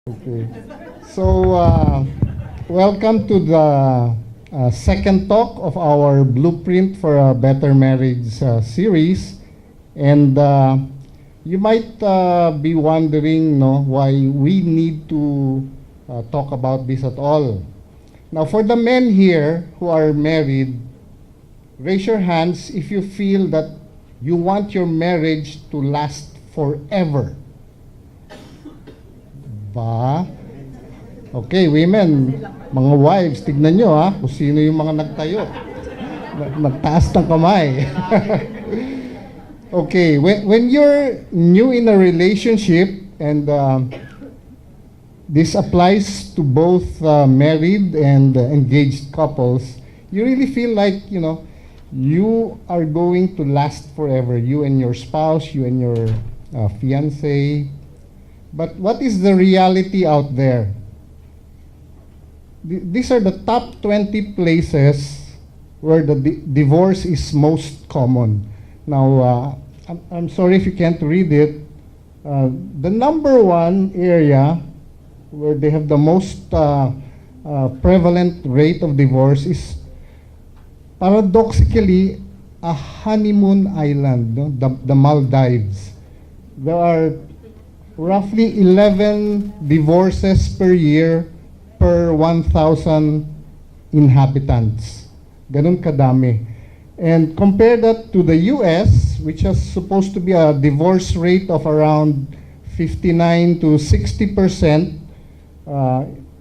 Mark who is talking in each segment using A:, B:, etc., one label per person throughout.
A: Okay. So, welcome to the second talk of our Blueprint for a Better Marriage series. And you might be wondering, no, why we need to talk about this at all. Now, for the men here who are married, raise your hands if you feel that you want your marriage to last forever. Ba? Okay, women, mga wives, tignan nyo ha, kung sino yung mga nagtayo. Nagtaas ng kamay. Okay, when you're new in a relationship, and this applies to both married and engaged couples, you really feel like, you are going to last forever, you and your spouse, you and your fiancé. But what is the reality out there? These are the top 20 places where the divorce is most common. Now, I'm sorry if you can't read it. The number one area where they have the most prevalent rate of divorce is paradoxically a honeymoon island, no? The Maldives. There are roughly 11 divorces per year per 1,000 inhabitants. Ganun kadami. And compare that to the US, which is supposed to be a divorce rate of around 59 to 60%,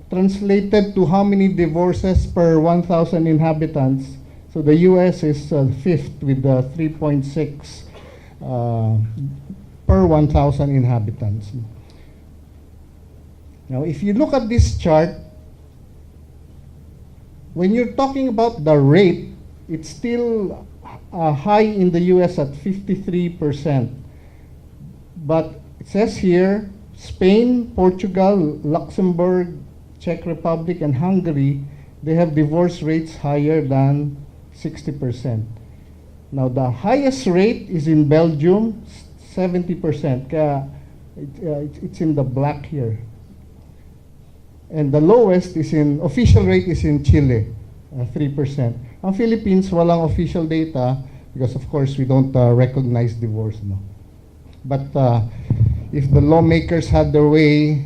A: translated to how many divorces per 1,000 inhabitants. So the US is fifth with 3.6 per 1,000 inhabitants. Now, if you look at this chart, when you're talking about the rate, it's still high in the US at 53%. But it says here, Spain, Portugal, Luxembourg, Czech Republic, and Hungary, they have divorce rates higher than 60%. Now, the highest rate is in Belgium, 70%. Kaya it's in the black here. And the lowest is official rate is in Chile, 3%. Ang Philippines, walang official data because of course we don't recognize divorce. No? But if the lawmakers had their way,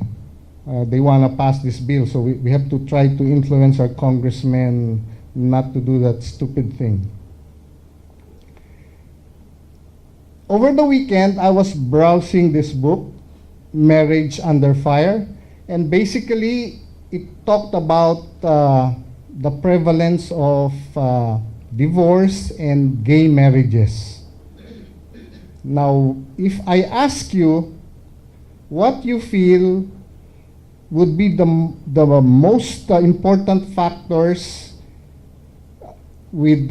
A: they want to pass this bill. So we have to try to influence our congressmen not to do that stupid thing. Over the weekend, I was browsing this book, Marriage Under Fire, and basically it talked about the prevalence of divorce and gay marriages. Now, if I ask you what you feel would be the most important factors with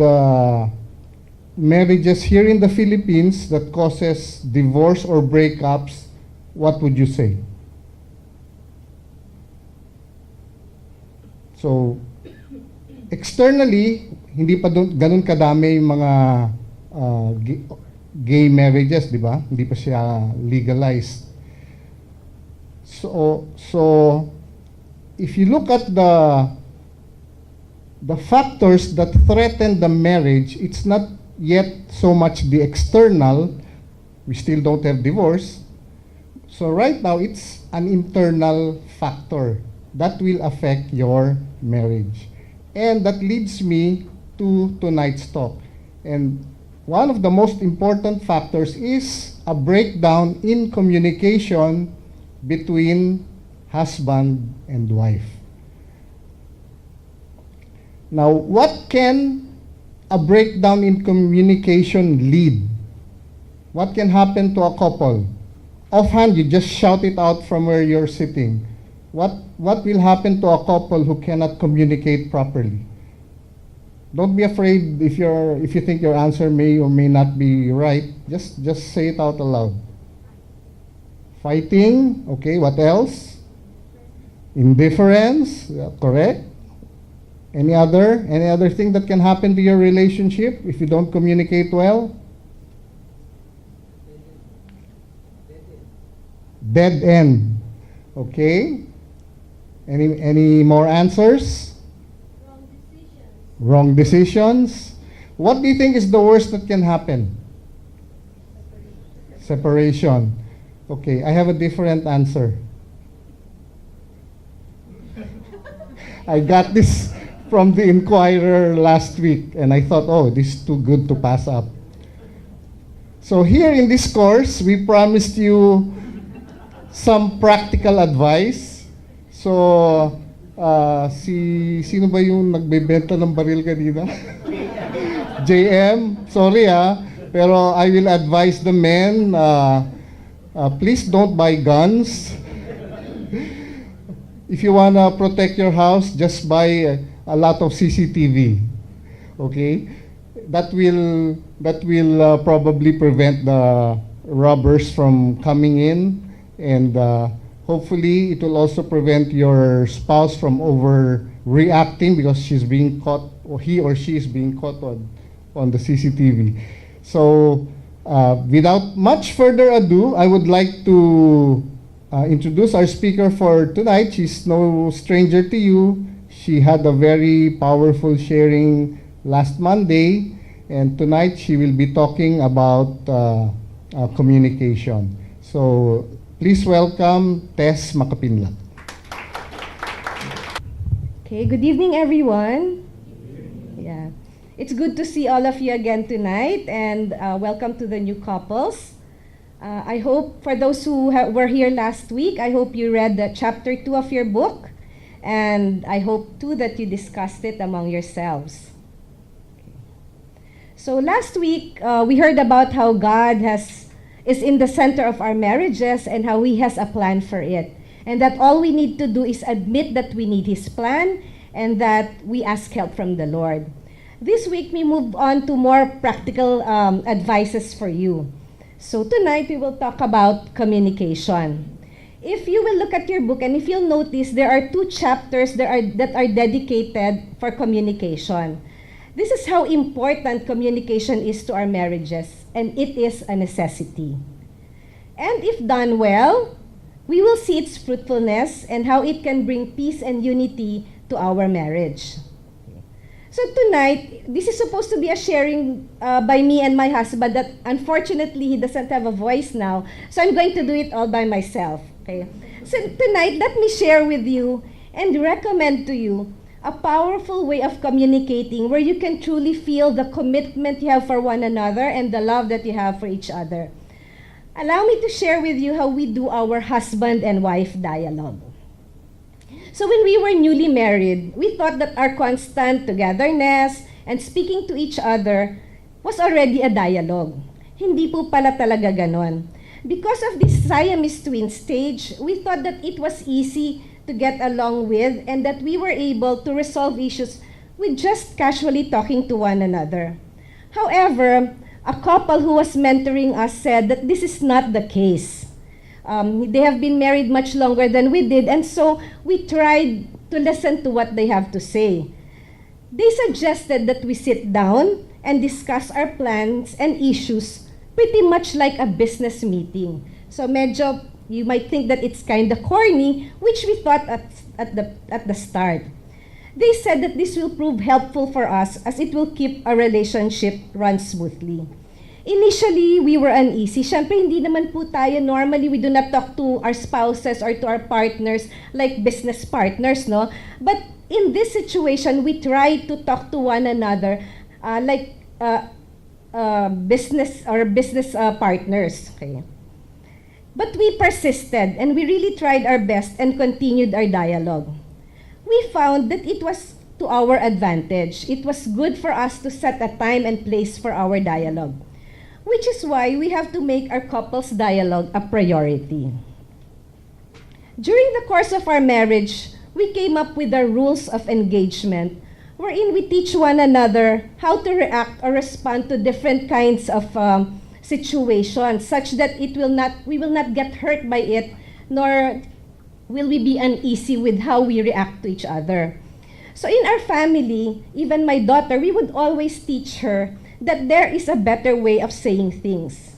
A: marriages here in the Philippines that causes divorce or breakups, what would you say? So, externally, hindi pa ganun kadami yung mga gay marriages, di ba? Hindi pa siya legalized. So if you look at the factors that threaten the marriage, it's not yet so much the external. We still don't have divorce. So right now, it's an internal factor that will affect your marriage. And that leads me to tonight's talk. And one of the most important factors is a breakdown in communication between husband and wife. Now, what can a breakdown in communication lead? What can happen to a couple? Offhand, you just shout it out from where you're sitting. What will happen to a couple who cannot communicate properly? Don't be afraid if you think your answer may or may not be right. Just say it out aloud. Fighting, okay, what else? Indifference, correct? Any other thing that can happen to your relationship if you don't communicate well? Dead end. Okay? Any more answers? Wrong decisions. What do you think is the worst that can happen? Separation. Okay, I have a different answer. I got this from the Inquirer last week, and I thought, oh, this is too good to pass up. So here in this course, we promised you some practical advice. So, sino ba yung nagbebenta ng baril kanina? JM, sorry pero I will advise the men, please don't buy guns. If you wanna protect your house, just buy a lot of CCTV. Okay? That will probably prevent the robbers from coming in, and hopefully it will also prevent your spouse from overreacting because she's being caught, or he or she is being caught on the CCTV. So without much further ado, I would like to introduce our speaker for tonight. She's no stranger to you. She had a very powerful sharing last Monday, and tonight she will be talking about communication. So please welcome Tess Makapinlat.
B: Okay, good evening, everyone. Yeah, it's good to see all of you again tonight, and welcome to the new couples. I hope for those who were here last week, I hope you read the chapter 2 of your book, and I hope too that you discussed it among yourselves. So last week, we heard about how God is in the center of our marriages and how He has a plan for it. And that all we need to do is admit that we need His plan and that we ask help from the Lord. This week, we move on to more practical advices for you. So tonight, we will talk about communication. If you will look at your book and if you'll notice, there are 2 chapters that are dedicated for communication. This is how important communication is to our marriages, and it is a necessity. And if done well, we will see its fruitfulness and how it can bring peace and unity to our marriage. So tonight, this is supposed to be a sharing by me and my husband that unfortunately he doesn't have a voice now, so I'm going to do it all by myself. Okay. So tonight, let me share with you and recommend to you a powerful way of communicating where you can truly feel the commitment you have for one another and the love that you have for each other. Allow me to share with you how we do our husband and wife dialogue. So when we were newly married, we thought that our constant togetherness and speaking to each other was already a dialogue. Hindi po pala talaga ganon. Because of this Siamese twin stage, we thought that it was easy to get along with and that we were able to resolve issues with just casually talking to one another. However, a couple who was mentoring us said that this is not the case. They have been married much longer than we did, and so we tried to listen to what they have to say. They suggested that we sit down and discuss our plans and issues pretty much like a business meeting. So medyo, you might think that it's kind of corny, which we thought at the start. They said that this will prove helpful for us as it will keep our relationship run smoothly. Initially, we were uneasy. Siyempre, hindi naman po tayo, normally we do not talk to our spouses or to our partners like business partners, no? But in this situation, we try to talk to one another like business partners, okay? But we persisted and we really tried our best and continued our dialogue. We found that it was to our advantage. It was good for us to set a time and place for our dialogue, which is why we have to make our couple's dialogue a priority. During the course of our marriage, we came up with the rules of engagement, wherein we teach one another how to react or respond to different kinds of situations, such that we will not get hurt by it, nor will we be uneasy with how we react to each other. So in our family, even my daughter, we would always teach her that there is a better way of saying things,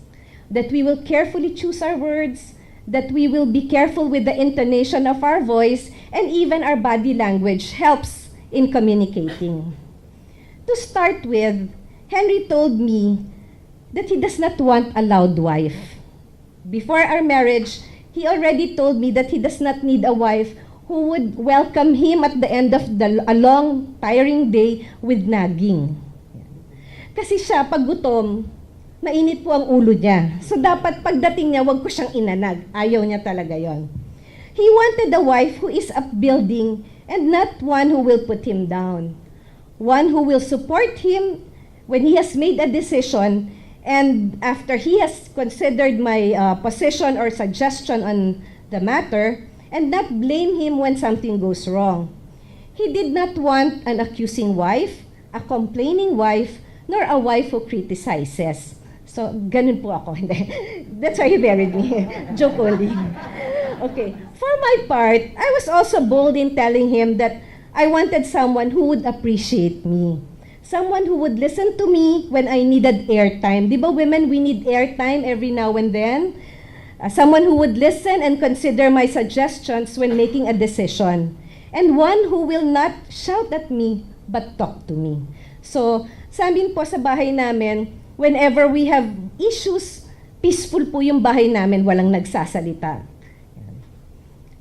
B: that we will carefully choose our words, that we will be careful with the intonation of our voice, and even our body language helps in communicating. To start with, Henry told me that he does not want a loud wife. Before our marriage, he already told me that he does not need a wife who would welcome him at the end of a long, tiring day with nagging. Kasi siya, pag gutom, mainit po ang ulo niya. So dapat pagdating niya, wag ko siyang inanag. Ayaw niya talaga yon. He wanted a wife who is upbuilding and not one who will put him down. One who will support him when he has made a decision, and after he has considered my position or suggestion on the matter, and not blame him when something goes wrong. He did not want an accusing wife, a complaining wife, nor a wife who criticizes. So, ganun po ako. That's why he married me. Joke only. Okay. For my part, I was also bold in telling him that I wanted someone who would appreciate me. Someone who would listen to me when I needed airtime. Di ba women, we need airtime every now and then? Someone who would listen and consider my suggestions when making a decision. And one who will not shout at me, but talk to me. So, sa amin po sa bahay namin, whenever we have issues, peaceful po yung bahay namin, walang nagsasalita.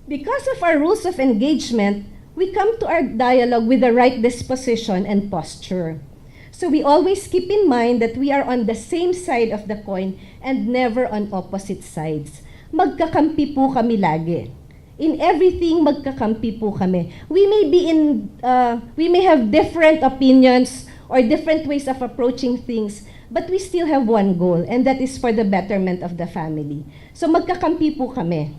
B: Because of our rules of engagement, we come to our dialogue with the right disposition and posture. So we always keep in mind that we are on the same side of the coin and never on opposite sides. Magkakampi po kami lagi. In everything, magkakampi po kami. We may have different opinions or different ways of approaching things, but we still have one goal, and that is for the betterment of the family. So magkakampi po kami.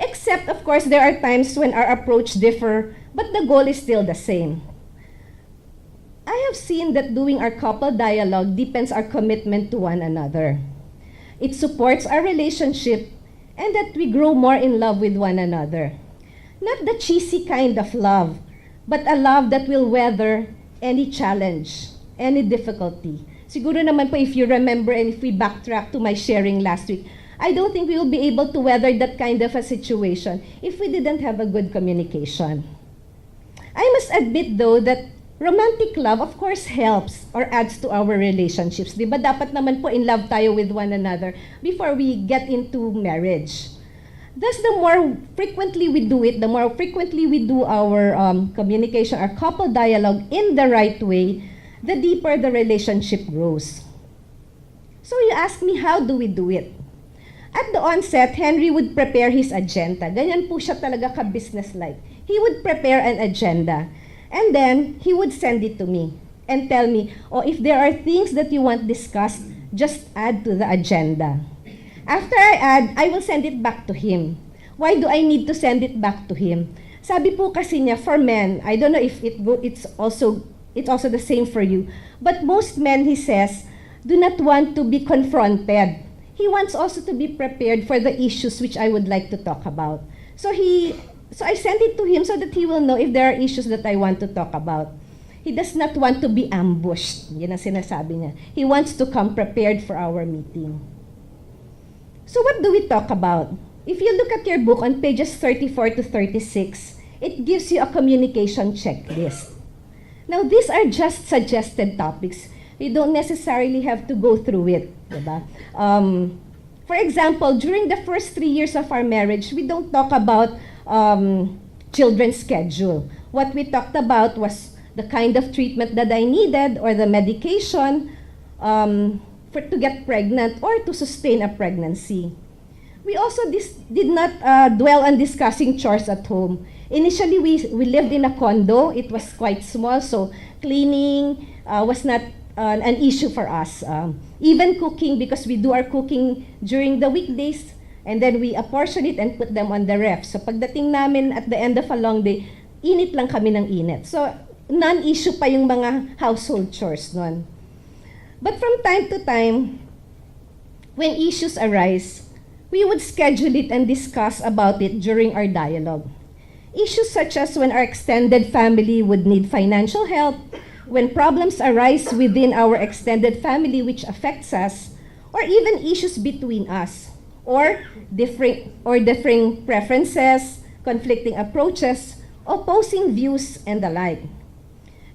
B: Except, of course, there are times when our approach differ, but the goal is still the same. I have seen that doing our couple dialogue deepens our commitment to one another. It supports our relationship and that we grow more in love with one another. Not the cheesy kind of love, but a love that will weather any challenge, any difficulty. Siguro naman po, if you remember and if we backtrack to my sharing last week, I don't think we will be able to weather that kind of a situation if we didn't have a good communication. I must admit though that romantic love of course helps or adds to our relationships. Di ba dapat naman po in love tayo with one another before we get into marriage. Thus, the more frequently we do it, the more frequently we do our communication, our couple dialogue in the right way, the deeper the relationship grows. So you ask me, how do we do it? At the onset, Henry would prepare his agenda. Ganyan po siya talaga ka-business-like. He would prepare an agenda. And then, he would send it to me and tell me, oh, if there are things that you want discussed, just add to the agenda. After I add, I will send it back to him. Why do I need to send it back to him? Sabi po kasi niya, for men, I don't know if it's also the same for you, but most men, he says, do not want to be confronted. He wants also to be prepared for the issues which I would like to talk about. So I sent it to him so that he will know if there are issues that I want to talk about. He does not want to be ambushed. Yan ang sinasabi niya. He wants to come prepared for our meeting. So what do we talk about? If you look at your book on pages 34 to 36, it gives you a communication checklist. Now, these are just suggested topics. You don't necessarily have to go through it. Diba? For example, during the first 3 years of our marriage, we don't talk about children's schedule. What we talked about was the kind of treatment that I needed or the medication to get pregnant or to sustain a pregnancy. We also did not dwell on discussing chores at home. Initially, we lived in a condo. It was quite small, so cleaning was not an issue for us. Even cooking, because we do our cooking during the weekdays, and then we apportion it and put them on the ref. So pagdating namin at the end of a long day, init lang kami ng init. So non-issue pa yung mga household chores nun. But from time to time, when issues arise, we would schedule it and discuss about it during our dialogue. Issues such as when our extended family would need financial help, when problems arise within our extended family which affects us, or even issues between us. differing preferences, conflicting approaches, opposing views, and the like.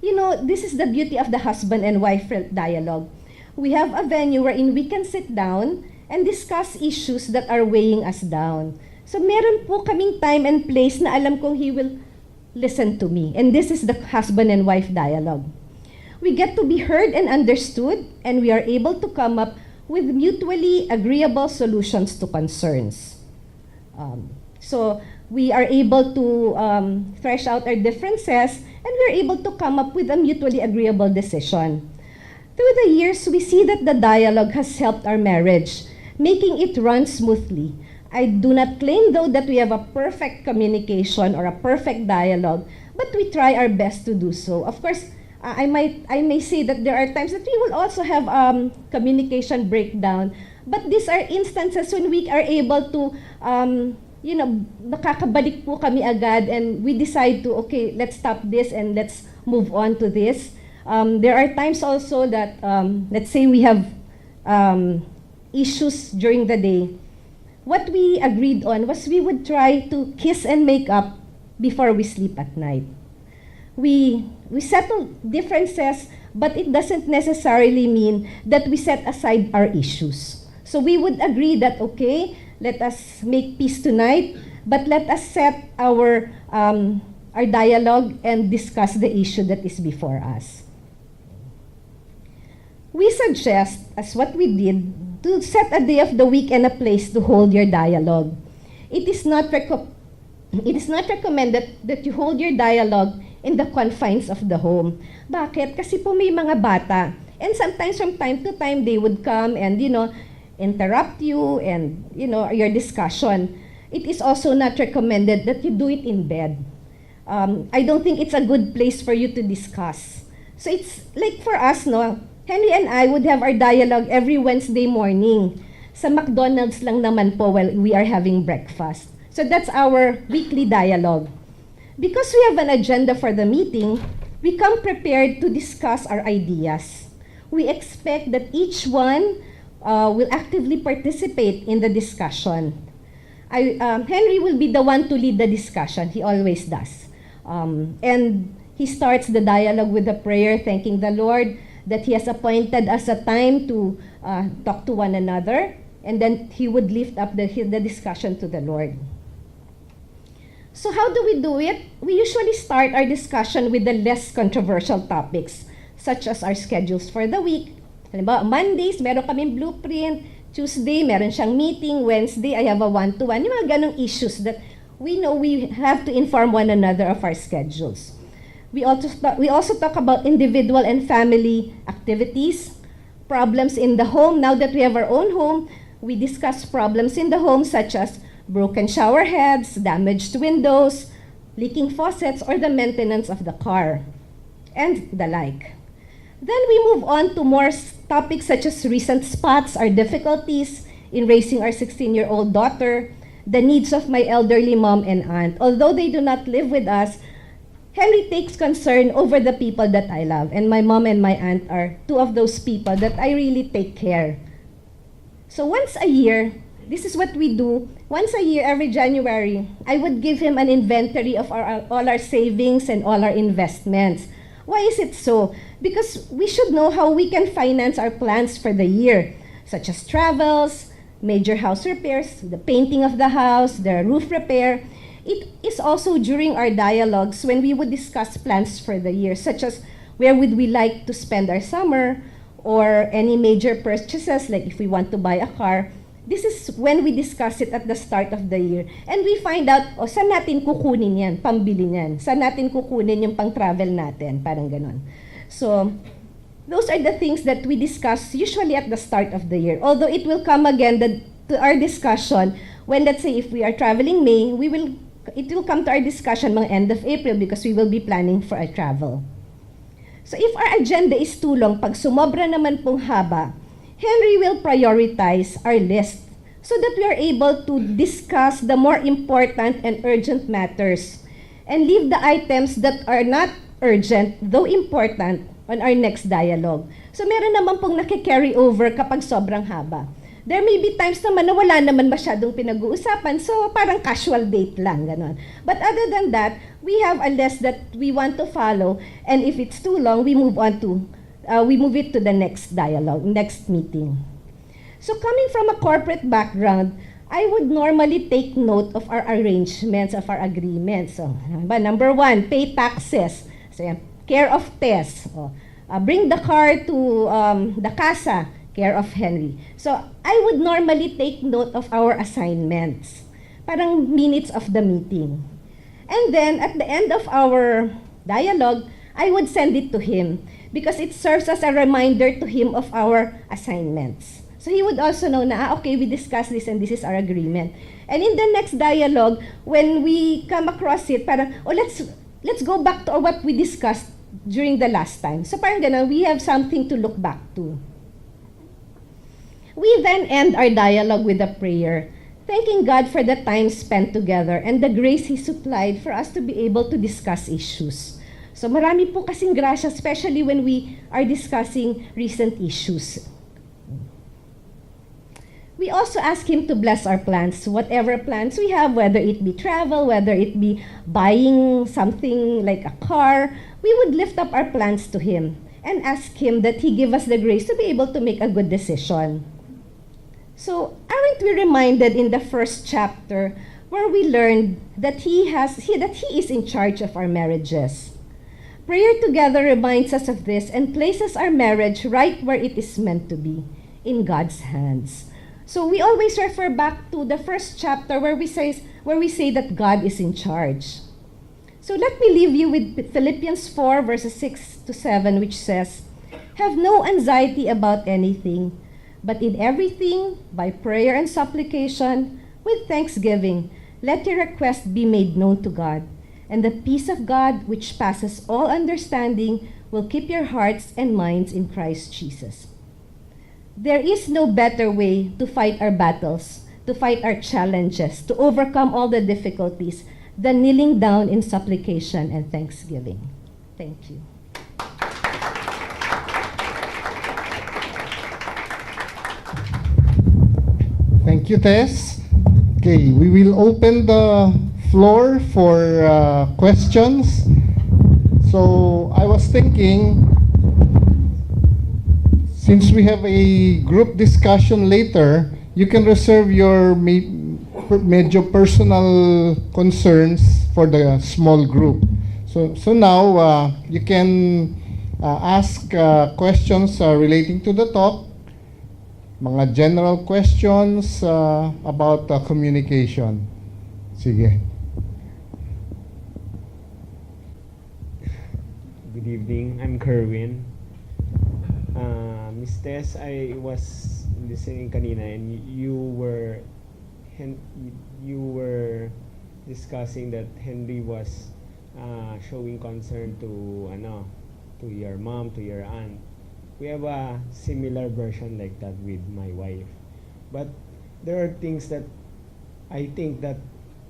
B: You know, this is the beauty of the husband and wife dialogue. We have a venue wherein we can sit down and discuss issues that are weighing us down. So meron po kaming time and place na alam kong he will listen to me. And this is the husband and wife dialogue. We get to be heard and understood, and we are able to come up with mutually agreeable solutions to concerns. So we are able to thresh out our differences, and we're able to come up with a mutually agreeable decision. Through the years, we see that the dialogue has helped our marriage, making it run smoothly. I do not claim, though, that we have a perfect communication or a perfect dialogue, but we try our best to do so. Of course, I may say that there are times that we will also have communication breakdown, but these are instances when we are able to, nakakabalik po kami agad, and we decide to, okay, let's stop this and let's move on to this. There are times also that, let's say we have issues during the day. What we agreed on was we would try to kiss and make up before we sleep at night. We settle differences, but it doesn't necessarily mean that we set aside our issues. So we would agree that, okay, let us make peace tonight, but let us set our dialogue and discuss the issue that is before us. We suggest, as what we did, to set a day of the week and a place to hold your dialogue. It is not recommended that you hold your dialogue in the confines of the home. Bakit? Kasi po may mga bata. And sometimes from time to time, they would come and, interrupt you and, your discussion. It is also not recommended that you do it in bed. I don't think it's a good place for you to discuss. So it's like for us, no, Henry and I would have our dialogue every Wednesday morning. Sa McDonald's lang naman po while we are having breakfast. So that's our weekly dialogue. Because we have an agenda for the meeting, we come prepared to discuss our ideas. We expect that each one will actively participate in the discussion. Henry will be the one to lead the discussion. He always does. And he starts the dialogue with a prayer, thanking the Lord that He has appointed us a time to talk to one another. And then he would lift up the discussion to the Lord. So how do we do it? We usually start our discussion with the less controversial topics, such as our schedules for the week. Halimbawa, Mondays, meron kaming blueprint. Tuesday, meron siyang meeting. Wednesday, I have a one-to-one. Yung mga ganong issues that we know we have to inform one another of our schedules. We also talk about individual and family activities, problems in the home. Now that we have our own home, we discuss problems in the home such as broken shower heads, damaged windows, leaking faucets, or the maintenance of the car, and the like. Then we move on to more topics such as recent spots, our difficulties in raising our 16-year-old daughter, the needs of my elderly mom and aunt. Although they do not live with us, Henry takes concern over the people that I love, and my mom and my aunt are two of those people that I really take care. So once a year, this is what we do. Once a year, every January, I would give him an inventory of all our savings and all our investments. Why is it so? Because we should know how we can finance our plans for the year, such as travels, major house repairs, the painting of the house, the roof repair. It is also during our dialogues when we would discuss plans for the year, such as where would we like to spend our summer, or any major purchases, like if we want to buy a car. This is when we discuss it at the start of the year. And we find out, saan natin kukunin yan, pambili niyan? Saan natin kukunin yung pang-travel natin? Parang ganon. So, those are the things that we discuss usually at the start of the year. Although it will come again to our discussion when, let's say, if we are traveling May, it will come to our discussion mga end of April because we will be planning for a travel. So if our agenda is too long, pag sumobra naman pong haba, Henry will prioritize our list so that we are able to discuss the more important and urgent matters and leave the items that are not urgent, though important, on our next dialogue. So meron naman pong nakikarry over kapag sobrang haba. There may be times naman na wala naman masyadong pinag-uusapan, so parang casual date lang, ganon. But other than that, we have a list that we want to follow, and if it's too long, we move it to the next dialogue, next meeting. So coming from a corporate background, I would normally take note of our arrangements, of our agreements. So, number 1, pay taxes. So, yan, care of Tess. Bring the car to the casa, care of Henry. So, I would normally take note of our assignments. Parang minutes of the meeting. And then, at the end of our dialogue, I would send it to him because it serves as a reminder to him of our assignments. So he would also know na, okay, we discussed this and this is our agreement. And in the next dialogue, when we come across it, parang, let's go back to what we discussed during the last time. So parang ganun, we have something to look back to. We then end our dialogue with a prayer, thanking God for the time spent together and the grace He supplied for us to be able to discuss issues. So marami po kasing grasya, especially when we are discussing recent issues. We also ask Him to bless our plans, whatever plans we have, whether it be travel, whether it be buying something like a car, we would lift up our plans to Him and ask Him that He give us the grace to be able to make a good decision. So, aren't we reminded in the first chapter where we learned that He is in charge of our marriages? Prayer together reminds us of this and places our marriage right where it is meant to be, in God's hands. So we always refer back to the first chapter where we say that God is in charge. So let me leave you with Philippians 4 verses 6 to 7, which says, "Have no anxiety about anything, but in everything, by prayer and supplication, with thanksgiving, let your request be made known to God. And the peace of God, which passes all understanding, will keep your hearts and minds in Christ Jesus." There is no better way to fight our battles, to fight our challenges, to overcome all the difficulties than kneeling down in supplication and thanksgiving. Thank you.
A: Thank you, Tess. Okay, we will open the floor for questions. So I was thinking, since we have a group discussion later, you can reserve your medyo personal concerns for the small group. So now you can ask questions relating to the talk, mga general questions about communication. Sige.
C: Good evening, I'm Kerwin. Miss Tess, I was listening kanina and you were discussing that Henry was showing concern to your mom, to your aunt. We have a similar version like that with my wife. But there are things that I think that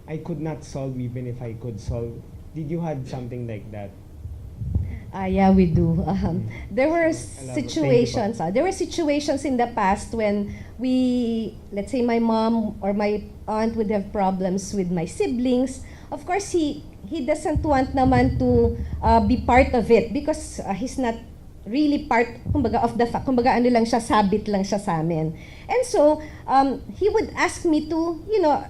C: I could not solve even if I could solve. Did you had something like that?
B: Yeah, we do. There were
C: Elaborate.
B: situations in the past when let's say my mom or my aunt would have problems with my siblings. Of course, he doesn't want naman to be part of it because he's not really part, kumbaga ano lang siya, sabit lang siya sa amin. And so, he would ask me to,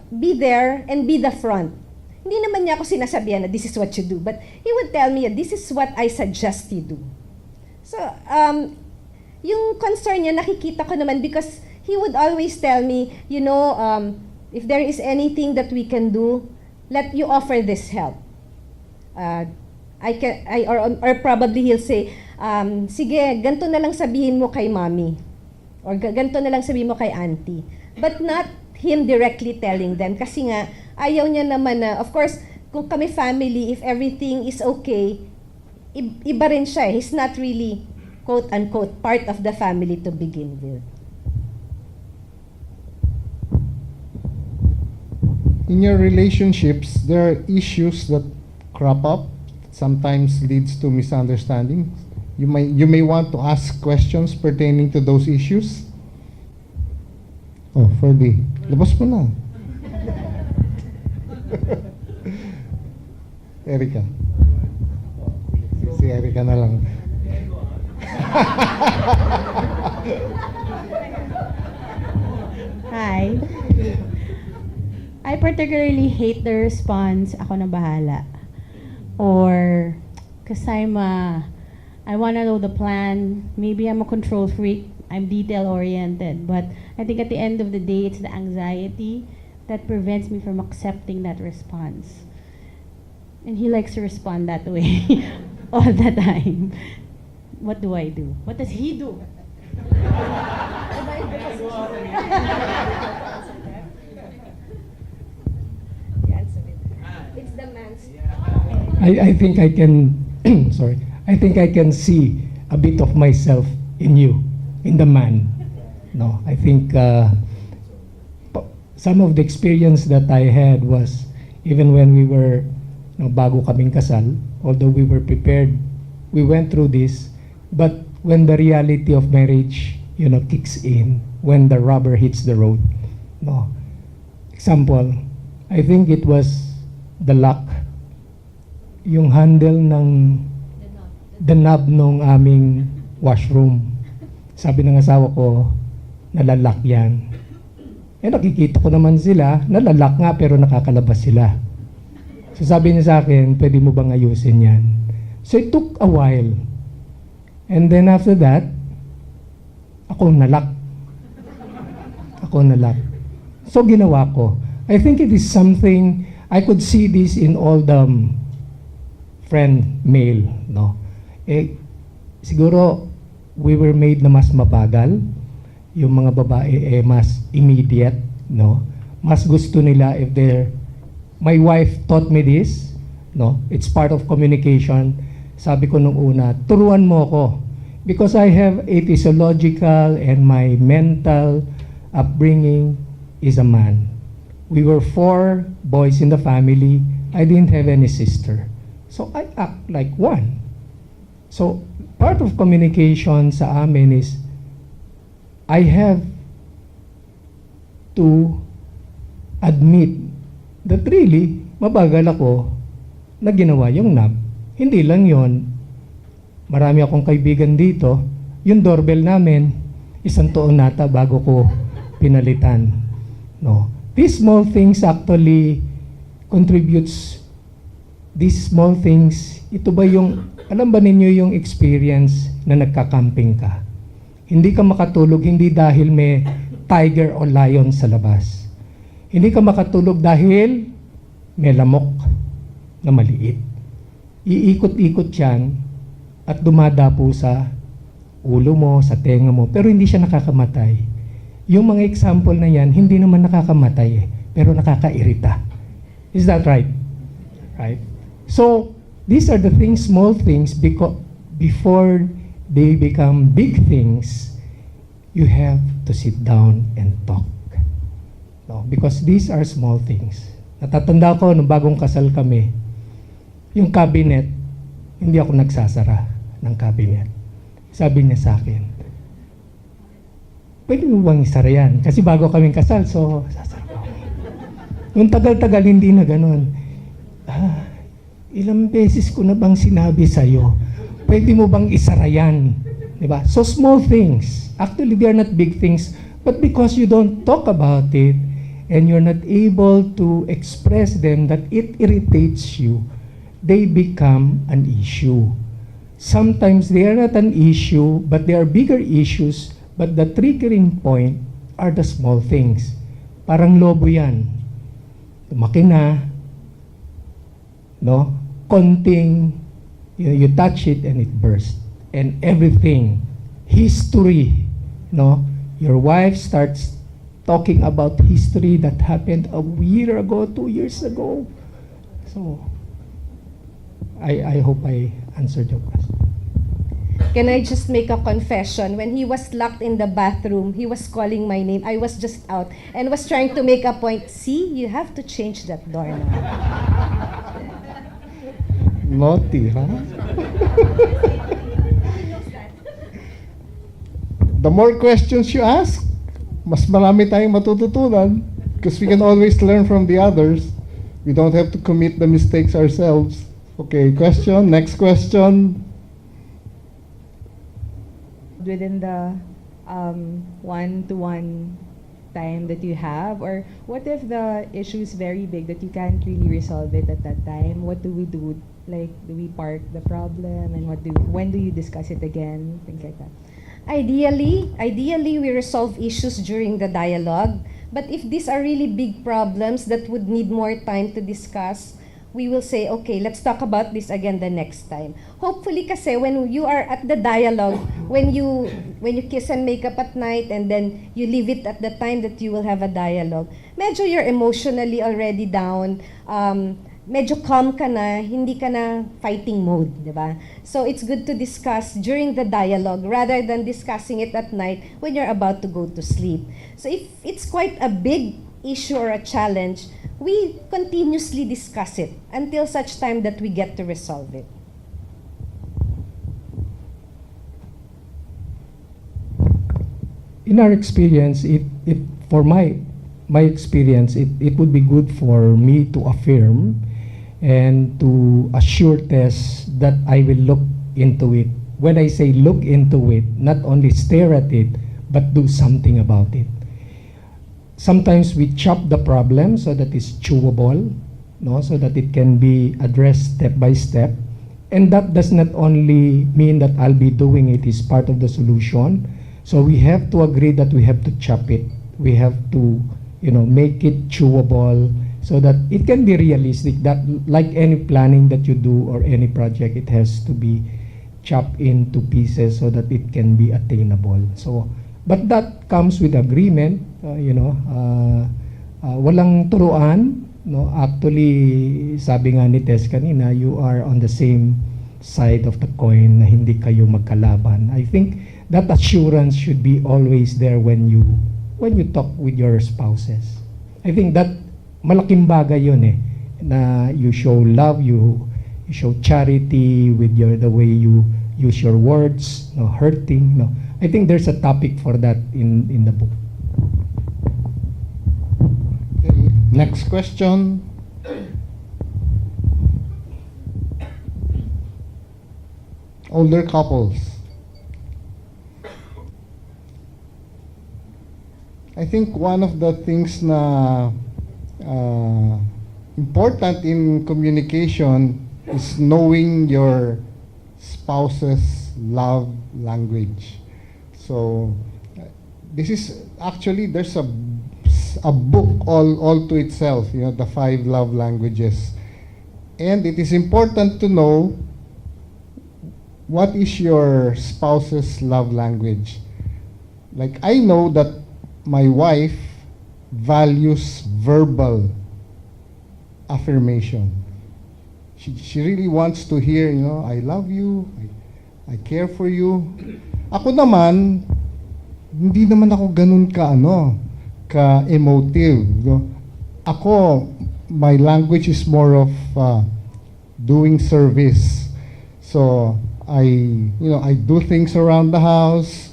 B: be there and be the front. Hindi naman niya ako sinasabihan na this is what you do, but he would tell me, this is what I suggest you do. So, yung concern niya, nakikita ko naman because he would always tell me, if there is anything that we can do, let you offer this help. Or probably he'll say, sige, ganito na lang sabihin mo kay mommy. Or ganito na lang sabihin mo kay auntie. But not him directly telling them. Kasi nga, ayaw niya naman na, of course, kung kami family, if everything is okay, iba rin siya. He's not really, quote-unquote, part of the family to begin with.
A: In your relationships, there are issues that crop up, sometimes leads to misunderstanding. You may want to ask questions pertaining to those issues. Oh, Ferdy. Labas mo na. Erica. Si Erica na lang.
D: Hi. I particularly hate the response, ako na bahala. Or, because I want to know the plan. Maybe I'm a control freak. I'm detail-oriented. But I think at the end of the day, it's the anxiety that prevents me from accepting that response. And he likes to respond that way all the time. What do I do? What does he do?
B: It's the man's.
E: I think I can, sorry, I think I can see a bit of myself in you, in the man. No, I think some of the experience that I had was even when we were, bago kaming kasal, although we were prepared, we went through this, but when the reality of marriage, kicks in, when the rubber hits the road, no. Example, I think it was the lock, yung handle ng the knob nung aming washroom. Sabi ng asawa ko, nalalak yan. Nakikita ko naman sila, nalalak nga pero nakakalabas sila. So sabi niya sa akin, pwede mo bang ayusin yan? So it took a while. And then after that, ako nalak. So ginawa ko. I think it is something, I could see this in all the friend male, no? Siguro, we were made na mas mabagal. Yung mga babae, mas immediate, no? Mas gusto nila if they're, my wife taught me this, no? It's part of communication. Sabi ko nung una, turuan mo ko. Because I have a physiological and my mental upbringing is a man. We were 4 boys in the family. I didn't have any sister. So I act like one. So part of communication sa amin is I have to admit that really mabagal ako na ginawa yung knob. Hindi lang yon. Marami akong kaibigan dito. Yung doorbell namin, 1 taon nata bago ko pinalitan. No. These small things actually contributes. These small things, ito ba yung, alam ba ninyo yung experience na nagka-camping ka? Hindi ka makatulog, hindi dahil may tiger o lion sa labas. Hindi ka makatulog dahil may lamok na maliit. Iikot-ikot yan at dumadapo sa ulo mo, sa tenga mo, pero hindi siya nakakamatay. Yung mga example na yan, hindi naman nakakamatay pero nakakairita. Is that right? Right? So, these are the things, small things, because before they become big things, you have to sit down and talk. No? Because these are small things. Natatanda ko, nung bagong kasal kami, yung cabinet, hindi ako nagsasara ng cabinet. Sabi niya sa akin, pwede mo bang isara yan? Kasi bago kaming kasal, so sasara ko. Nung tagal-tagal, hindi na ganun. Ilang beses ko na bang sinabi sa'yo, pwede mo bang isara yan? Diba? So small things. Actually, they are not big things. But because you don't talk about it, and you're not able to express them that it irritates you, they become an issue. Sometimes they are not an issue, but they are bigger issues, but the triggering point are the small things. Parang lobo yan. Lumaki na, no? Konting, you touch it and it bursts. And everything, history, no? Your wife starts talking about history that happened a year ago, 2 years ago. So, I hope I answered your question.
B: Can I just make a confession? When he was locked in the bathroom, he was calling my name. I was just out and was trying to make a point. See, you have to change that door now.
A: Naughty, huh? The more questions you ask, mas marami tayong matututunan because we can always learn from the others. We don't have to commit the mistakes ourselves. Okay, question, next question.
B: Within the one-to-one time that you have, or what if the issue is very big that you can't really resolve it at that time? What do we do? Like, do we park the problem, and when do you discuss it again? Things like that. Ideally, we resolve issues during the dialogue. But if these are really big problems that would need more time to discuss, we will say, okay, let's talk about this again the next time. Hopefully kasi when you are at the dialogue, when you kiss and make up at night and then you leave it at the time that you will have a dialogue, medyo you're emotionally already down, medyo calm ka na, hindi ka na fighting mode, di ba? So it's good to discuss during the dialogue rather than discussing it at night when you're about to go to sleep. So if it's quite a big issue or a challenge, we continuously discuss it until such time that we get to resolve it.
E: In our experience, for my experience, it would be good for me to affirm and to assure Tess that I will look into it. When I say look into it, not only stare at it, but do something about it. Sometimes we chop the problem so that it's chewable, no, so that it can be addressed step by step. And that does not only mean that I'll be doing it is part of the solution. So we have to agree that we have to chop it. We have to, make it chewable so that it can be realistic. That like any planning that you do or any project, it has to be chopped into pieces so that it can be attainable. So, but that comes with agreement, walang turuan, no? Actually, sabi nga ni Tess kanina, you are on the same side of the coin na hindi kayo magkalaban. I think that assurance should be always there when you talk with your spouses. I think that malaking bagay yun na you show love, you show charity with the way you use your words, no hurting, no. I think there's a topic for that in the book.
A: Okay, next question. Older couples. I think one of the things na important in communication is knowing your spouse's love language. So this is actually, there's a book all to itself, the 5 love languages. And it is important to know what is your spouse's love language. Like, I know that my wife values verbal affirmation. She really wants to hear, I love you, I care for you. Ako naman, hindi naman ako ganun ka emotive. Ako, my language is more of doing service. So I do things around the house.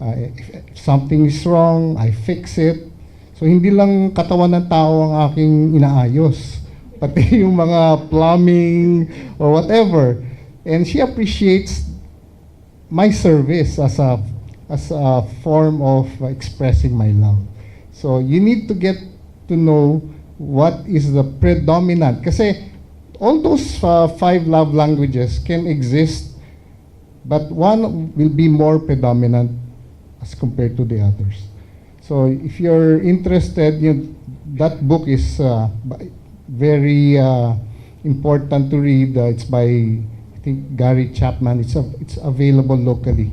A: If something is wrong, I fix it. So hindi lang katawan ng tao ang aking inaayos, pati yung mga plumbing or whatever. And she appreciates my service as a form of expressing my love. So you need to get to know what is the predominant. Kasi all those 5 love languages can exist, but one will be more predominant as compared to the others. So if you're interested, that book is very important to read. It's by, I think, Gary Chapman. It's available locally.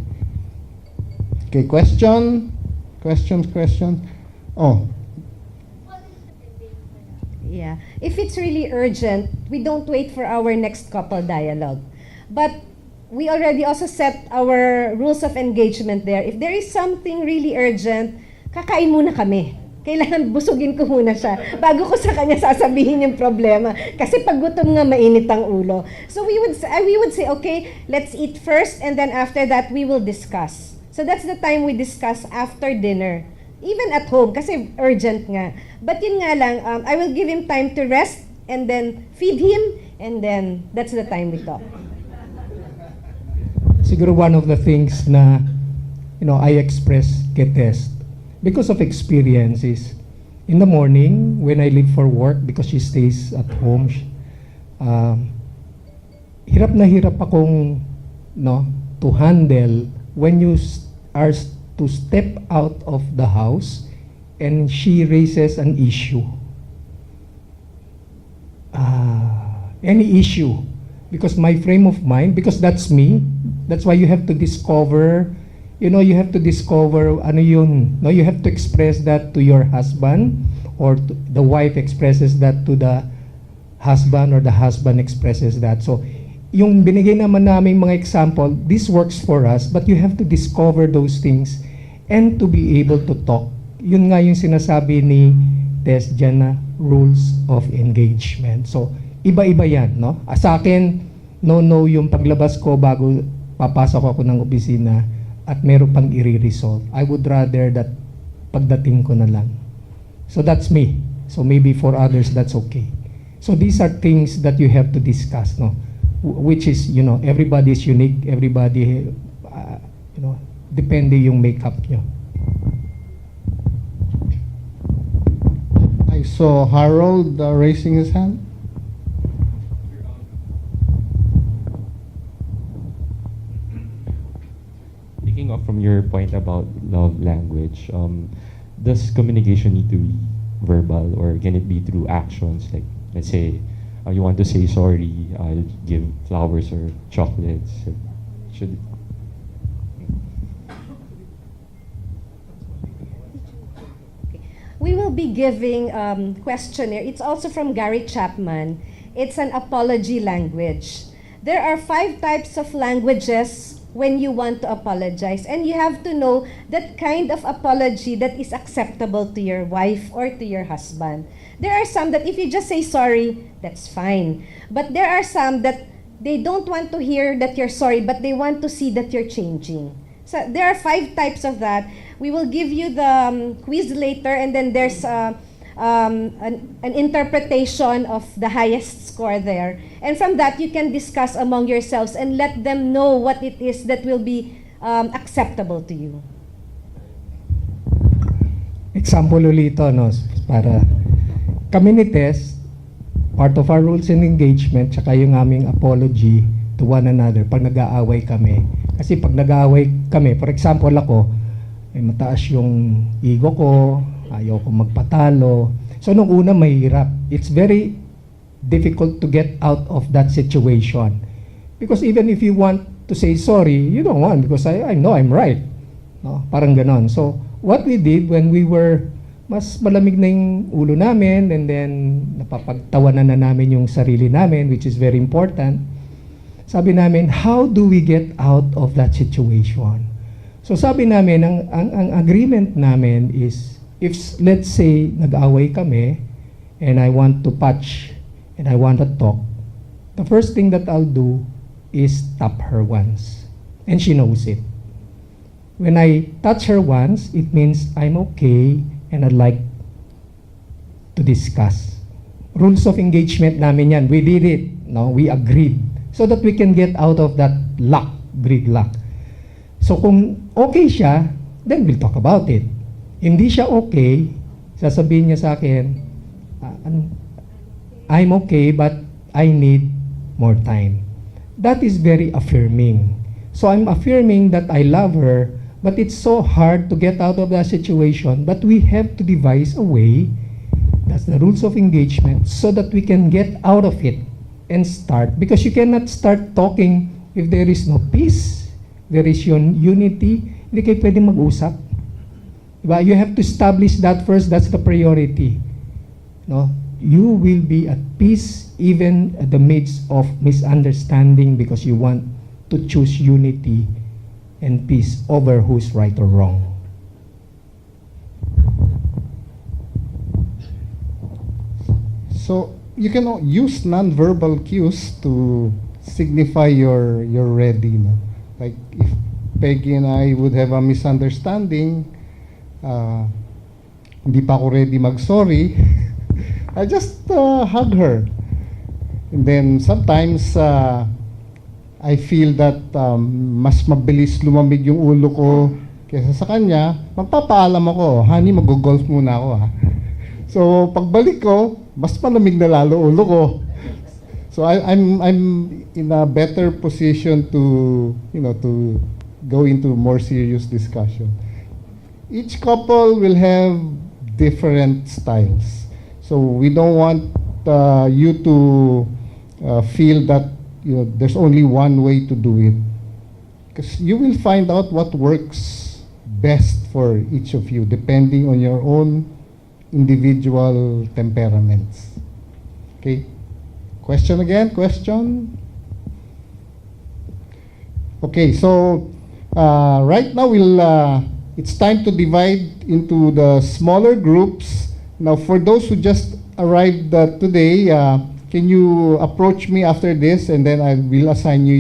A: Okay, question. Oh,
B: Yeah. If it's really urgent, we don't wait for our next couple dialogue. But we already also set our rules of engagement there. If there is something really urgent, kakain muna kami. Kailangan busugin ko muna siya bago ko sa kanya sasabihin yung problema. Kasi pag gutom nga, mainit ang ulo. So we would say, okay, let's eat first and then after that, we will discuss. So that's the time we discuss after dinner. Even at home, kasi urgent nga. But yun nga lang, I will give him time to rest and then feed him and then that's the time we talk.
E: Siguro one of the things na, I express kay Tess because of experiences. In the morning, when I leave for work, because she stays at home, hirap na hirap akong to handle when you are to step out of the house and she raises an issue. Any issue. Because my frame of mind, because that's me, that's why you have to discover, you have to discover ano yun. No, you have to express that to your husband or the wife expresses that to the husband or the husband expresses that. So, yung binigay naman namin mga example, this works for us, but you have to discover those things and to be able to talk. Yun nga yung sinasabi ni Tess dyan na rules of engagement. So, iba-iba yan, no? Sa akin, no yung paglabas ko bago papasok ako ng opisina at meron pang i-resolve. I would rather that pagdating ko na lang. So, that's me. So, maybe for others, that's okay. So, these are things that you have to discuss, no? Which is, everybody is unique, everybody, depende yung makeup nyo.
A: I saw Harold raising his hand.
F: Picking up from your point about love language, does communication need to be verbal or can it be through actions? Like, let's say, you want to say sorry, give flowers or chocolates. Should
B: We will be giving questionnaire. It's also from Gary Chapman. It's an apology language. There are 5 types of languages when you want to apologize. And you have to know that kind of apology that is acceptable to your wife or to your husband. There are some that if you just say sorry, that's fine. But there are some that they don't want to hear that you're sorry, but they want to see that you're changing. So there are 5 types of that. We will give you the quiz later, and then there's an interpretation of the highest score there. And from that, you can discuss among yourselves and let them know what it is that will be acceptable to you.
E: Example ulit ito, no? Para kami ni Tess, part of our rules and engagement, tsaka yung aming apology to one another pag nag-aaway kami. Kasi pag nag-aaway kami, for example ako, mataas yung ego ko, ayaw ko magpatalo. So nung una mahirap. It's very difficult to get out of that situation. Because even if you want to say sorry, you don't want because I know I'm right. No? Parang ganon. So what we did when we were mas malamig na yung ulo namin and then napapagtawanan na namin yung sarili namin, which is very important. Sabi namin, how do we get out of that situation? So sabi namin, ang agreement namin is, if let's say nag-away kami and I want to patch and I want to talk, the first thing that I'll do is tap her once. And she knows it. When I touch her once, it means I'm okay and I'd like to discuss. Rules of engagement namin yan. We did it. No? We agreed. So that we can get out of that gridlock. So kung okay siya, then we'll talk about it. Hindi siya okay, sasabihin niya sa akin, I'm okay but I need more time. That is very affirming. So I'm affirming that I love her, but it's so hard to get out of that situation, but we have to devise a way, that's the rules of engagement, so that we can get out of it and start. Because you cannot start talking if there is no peace, there is unity, hindi kayo pwede mag-usap. Diba? You have to establish that first, that's the priority. No? You will be at peace even at the midst of misunderstanding because you want to choose unity and peace over who's right or wrong.
A: So you can use non-verbal cues to signify you're ready. No? Like if Peggy and I would have a misunderstanding, hindi pa ako ready mag-sorry, I just hug her. And then sometimes I feel that mas mabilis lumamig yung ulo ko kaysa sa kanya, magpapaalam ako, honey, mag-golf muna ako ha. So pagbalik ko, mas malamig na lalo ulo ko. So I'm in a better position to, you know, to go into more serious discussion. Each couple will have different styles. So we don't want you to feel that, you know, there's only one way to do it. Because you will find out what works best for each of you depending on your own individual temperaments. Okay? Question again? Question? Okay, so right now it's time to divide into the smaller groups. Now, for those who just arrived today, can you approach me after this, and then I will assign you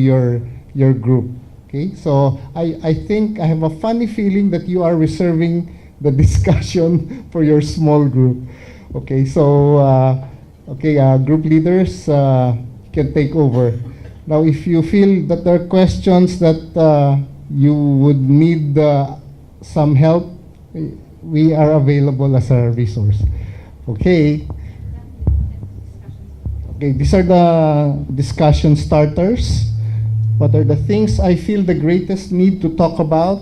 A: your group. Okay, so I think I have a funny feeling that you are reserving the discussion for your small group. Okay, so group leaders can take over. Now, if you feel that there are questions that you would need some help, we are available as a resource. Okay. Okay, these are the discussion starters. What are the things I feel the greatest need to talk about?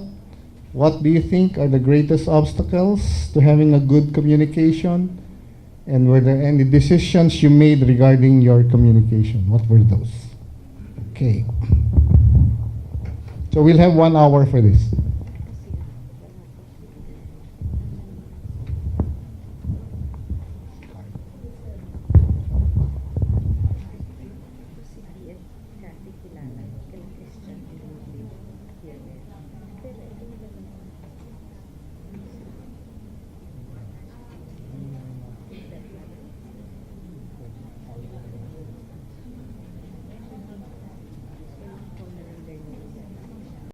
A: What do you think are the greatest obstacles to having a good communication? And were there any decisions you made regarding your communication? What were those? Okay. So we'll have 1 hour for this.